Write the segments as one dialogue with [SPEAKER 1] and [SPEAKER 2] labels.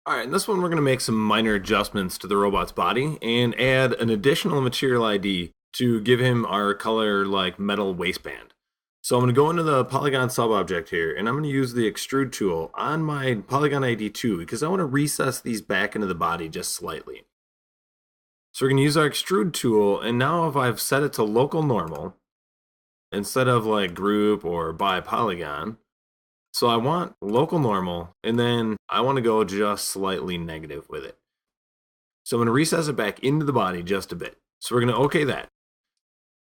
[SPEAKER 1] Alright, in this one we're going to make some minor adjustments to the robot's body and add an additional material ID to give him our color like metal waistband. So I'm going to go into the polygon sub-object here and I'm going to use the extrude tool on my polygon ID 2 because I want to recess these back into the body just slightly. So we're going to use our extrude tool, and now if I've set it to local normal instead of like group or by polygon, so I want local normal, and then I want to go just slightly negative with it. So I'm going to recess it back into the body just a bit. So we're going to OK that.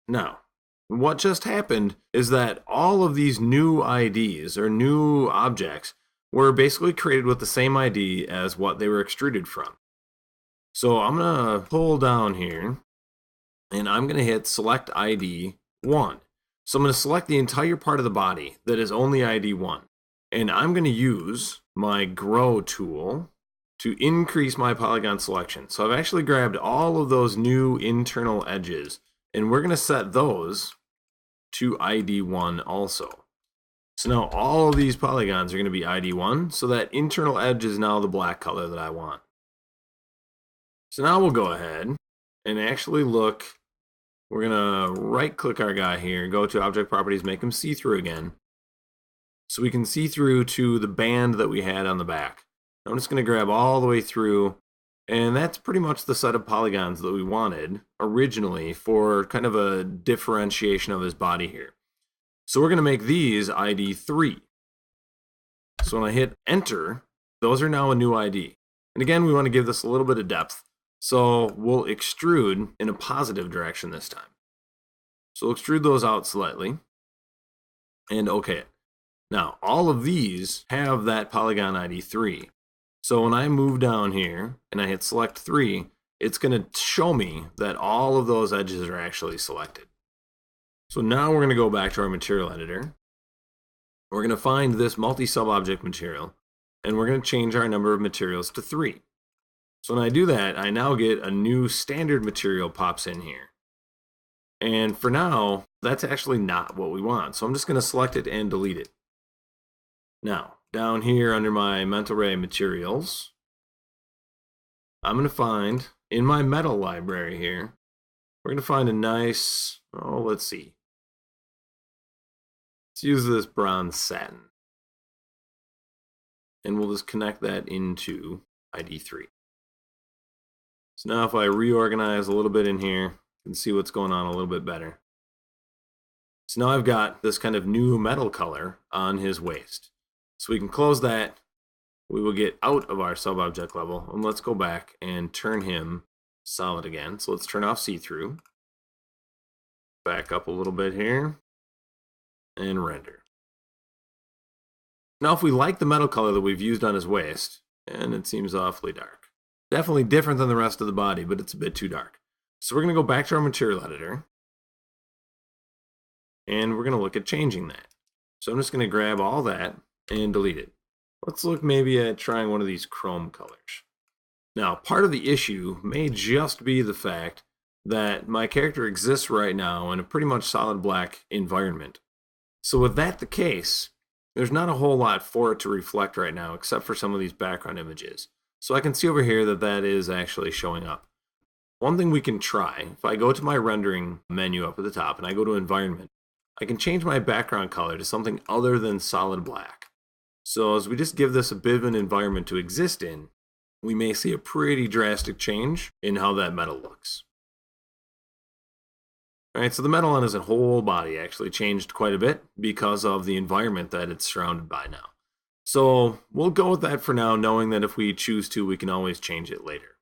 [SPEAKER 1] Now, what just happened is that all of these new IDs or new objects were basically created with the same ID as what they were extruded from. So I'm going to pull down here, and I'm going to hit select ID 1. So I'm going to select the entire part of the body that is only ID 1. And I'm going to use my grow tool to increase my polygon selection. So I've actually grabbed all of those new internal edges, and we're going to set those to ID 1 also. So now all of these polygons are going to be ID 1, so that internal edge is now the black color that I want. So now we'll go ahead and actually look. We're going to right click our guy here, go to object properties, make him see-through again. So we can see through to the band that we had on the back. I'm just going to grab all the way through, and that's pretty much the set of polygons that we wanted originally for kind of a differentiation of his body here. So we're going to make these ID 3. So when I hit enter, those are now a new ID. And again, we want to give this a little bit of depth. So we'll extrude in a positive direction this time. So we'll extrude those out slightly and OK it. Now, all of these have that polygon ID 3. So when I move down here and I hit select 3, it's going to show me that all of those edges are actually selected. So now we're going to go back to our material editor. We're going to find this multi-sub-object material, and we're going to change our number of materials to 3. So when I do that, I now get a new standard material pops in here. And for now, that's actually not what we want. So I'm just going to select it and delete it. Now, down here under my mental ray materials, I'm going to find, in my metal library here, we're going to find a nice, let's see. Let's use this bronze satin. And we'll just connect that into ID 3. So now if I reorganize a little bit in here, you can see what's going on a little bit better. So now I've got this kind of new metal color on his waist. So we can close that. We will get out of our sub-object level, and let's go back and turn him solid again. So let's turn off see-through. Back up a little bit here, and render. Now if we like the metal color that we've used on his waist, and it seems awfully dark. Definitely different than the rest of the body, but it's a bit too dark. So we're going to go back to our material editor, and we're going to look at changing that. So I'm just going to grab all that and delete it. Let's look maybe at trying one of these chrome colors. Now, part of the issue may just be the fact that my character exists right now in a pretty much solid black environment. So with that the case, there's not a whole lot for it to reflect right now except for some of these background images. So I can see over here that that is actually showing up. One thing we can try, if I go to my rendering menu up at the top and I go to environment, I can change my background color to something other than solid black. So as we just give this a bit of an environment to exist in, we may see a pretty drastic change in how that metal looks. Alright, so the metal on his whole body actually changed quite a bit because of the environment that it's surrounded by now. So we'll go with that for now, knowing that if we choose to, we can always change it later.